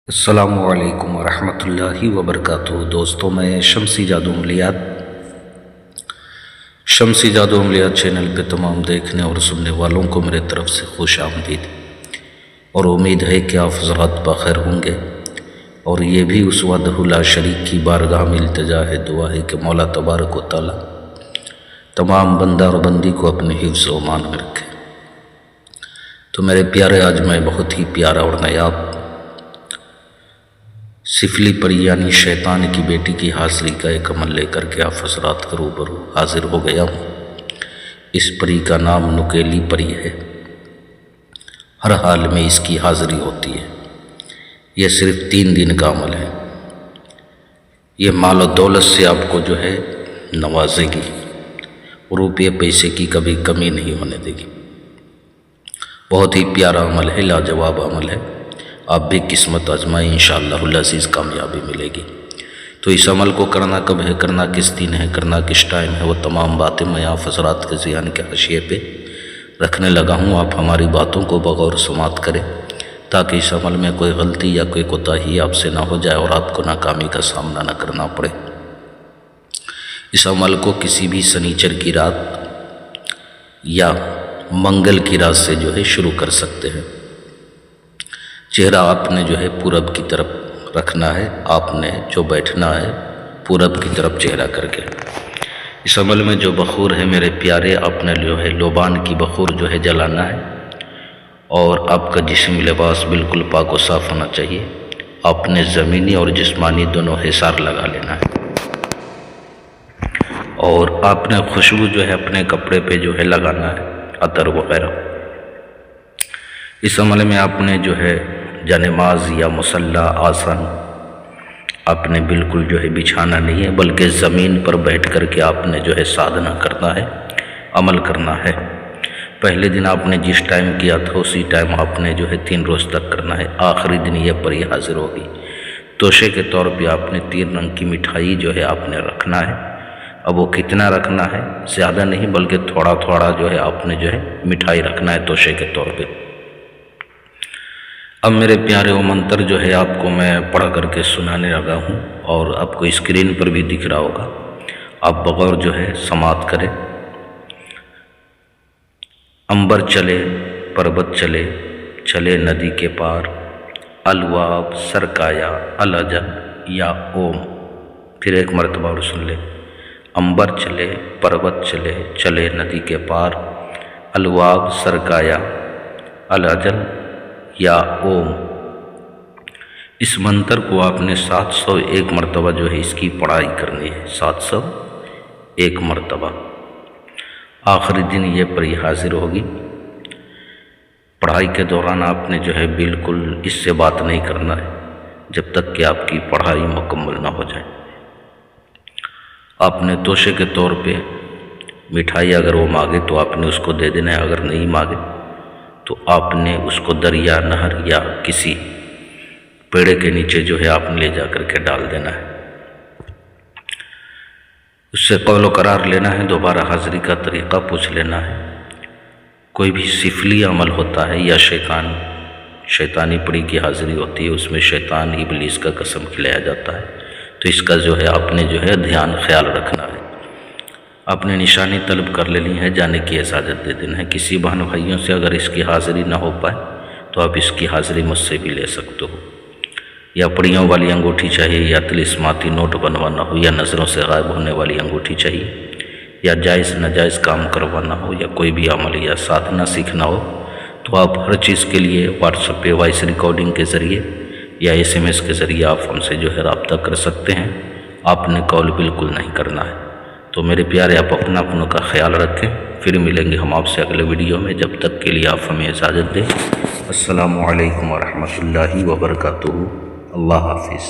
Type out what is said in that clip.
السلام علیکم ورحمۃ اللہ وبرکاتہ۔ دوستوں، میں شمسی جادو عملیات چینل پہ تمام دیکھنے اور سننے والوں کو میرے طرف سے خوش آمدید، اور امید ہے کہ آپ حضرات بخیر ہوں گے۔ اور یہ بھی اس وحدہ لا شریک کی بارگاہ میں التجا ہے، دعا ہے کہ مولا تبارک و تعالی تمام بندہ اور بندی کو اپنے حفظ و امان میں رکھے۔ تو میرے پیارے، آج میں بہت ہی پیارا اور نایاب سفلی پری یعنی شیطان کی بیٹی کی حاضری کا ایک عمل لے کر کے آپ حضرات کے روبرو حاضر ہو گیا ہوں۔ اس پری کا نام نکیلی پری ہے، ہر حال میں اس کی حاضری ہوتی ہے۔ یہ صرف 3 دن کا عمل ہے۔ یہ مال و دولت سے آپ کو جو ہے نوازے گی، روپے پیسے کی کبھی کمی نہیں ہونے دے گی۔ بہت ہی پیارا عمل ہے، لاجواب عمل ہے۔ آپ بھی قسمت آزمائیں، انشاءاللہ العزیز کامیابی ملے گی۔ تو اس عمل کو کرنا کب ہے، کرنا کس دن ہے، کرنا کس ٹائم ہے، وہ تمام باتیں میں آپ حضرات کے ذہن کے حاشیے پہ رکھنے لگا ہوں۔ آپ ہماری باتوں کو بغور سماعت کریں تاکہ اس عمل میں کوئی غلطی یا کوئی کوتاہی آپ سے نہ ہو جائے اور آپ کو ناکامی کا سامنا نہ کرنا پڑے۔ اس عمل کو کسی بھی سنیچر کی رات یا منگل کی رات سے جو ہے شروع کر سکتے ہیں۔ چہرہ آپ نے جو ہے پورب کی طرف رکھنا ہے، آپ نے جو بیٹھنا ہے پورب کی طرف چہرہ کر کے۔ اس عمل میں جو بخور ہے میرے پیارے، آپ نے جو ہے لوبان کی بخور جو ہے جلانا ہے، اور آپ کا جسم لباس بالکل پاک و صاف ہونا چاہیے۔ آپ نے زمینی اور جسمانی دونوں حصار لگا لینا ہے، اور آپ نے خوشبو جو ہے اپنے کپڑے پہ جو ہے لگانا ہے، عطر وغیرہ۔ اس عمل میں آپ نے جو ہے جانماز یا مصلی آسن آپ نے بالکل جو ہے بچھانا نہیں ہے، بلکہ زمین پر بیٹھ کر کے آپ نے جو ہے سادھنا کرنا ہے، عمل کرنا ہے۔ پہلے دن آپ نے جس ٹائم کیا تھا اسی ٹائم آپ نے جو ہے 3 روز تک کرنا ہے۔ آخری دن یہ پری حاضر ہوگی۔ توشے کے طور پہ آپ نے 3 رنگ کی مٹھائی جو ہے آپ نے رکھنا ہے۔ اب وہ کتنا رکھنا ہے، زیادہ نہیں بلکہ تھوڑا تھوڑا جو ہے آپ نے جو ہے مٹھائی رکھنا ہے توشے کے طور پہ۔ اب میرے پیارے، وہ منتر جو ہے آپ کو میں پڑھ کر کے سنانے لگا ہوں، اور آپ کو اسکرین پر بھی دکھ رہا ہوگا۔ آپ بغور جو ہے سماعت کریں۔ عنبر چلے پربت چلے، چلے ندی کے پار، الواب سرکایا الاجل یا اوم۔ پھر ایک مرتبہ اور سن لیں۔ عنبر چلے پربت چلے، چلے ندی کے پار، الواب سرکایا الاجل یا اوم۔ اس منتر کو آپ نے 701 مرتبہ جو ہے اس کی پڑھائی کرنی ہے، 701 مرتبہ۔ آخری دن یہ پری حاضر ہوگی۔ پڑھائی کے دوران آپ نے جو ہے بالکل اس سے بات نہیں کرنا ہے جب تک کہ آپ کی پڑھائی مکمل نہ ہو جائے۔ آپ نے توشے کے طور پہ مٹھائی اگر وہ مانگے تو آپ نے اس کو دے دینا ہے، اگر نہیں مانگے تو آپ نے اس کو دریا، نہر یا کسی پیڑ کے نیچے جو ہے آپ نے لے جا کر کے ڈال دینا ہے۔ اس سے قول و قرار لینا ہے، دوبارہ حاضری کا طریقہ پوچھ لینا ہے۔ کوئی بھی سفلی عمل ہوتا ہے یا شیطانی پری کی حاضری ہوتی ہے، اس میں شیطان ابلیس کا قسم کھلایا جاتا ہے، تو اس کا جو ہے آپ نے جو ہے دھیان خیال رکھنا ہے۔ آپ نے نشانی طلب کر لینی ہے، جانے کی اجازت دے دینا ہے۔ کسی بہن بھائیوں سے اگر اس کی حاضری نہ ہو پائے تو آپ اس کی حاضری مجھ سے بھی لے سکتے ہو۔ یا پڑیوں والی انگوٹھی چاہیے، یا طلسماتی نوٹ بنوانا ہو، یا نظروں سے غائب ہونے والی انگوٹھی چاہیے، یا جائز ناجائز کام کروانا ہو، یا کوئی بھی عمل یا سادھنا سیکھنا ہو، تو آپ ہر چیز کے لیے واٹس ایپ پہ وائس ریکارڈنگ کے ذریعے یا SMS کے ذریعے آپ ہم سے جو ہے رابطہ کر سکتے ہیں۔ آپ نے کال بالکل نہیں کرنا ہے۔ تو میرے پیارے، آپ اپنوں کا خیال رکھیں۔ پھر ملیں گے ہم آپ سے اگلے ویڈیو میں، جب تک کے لیے آپ ہمیں اجازت دیں۔ السلام علیکم ورحمۃ اللہ وبرکاتہ۔ اللہ حافظ۔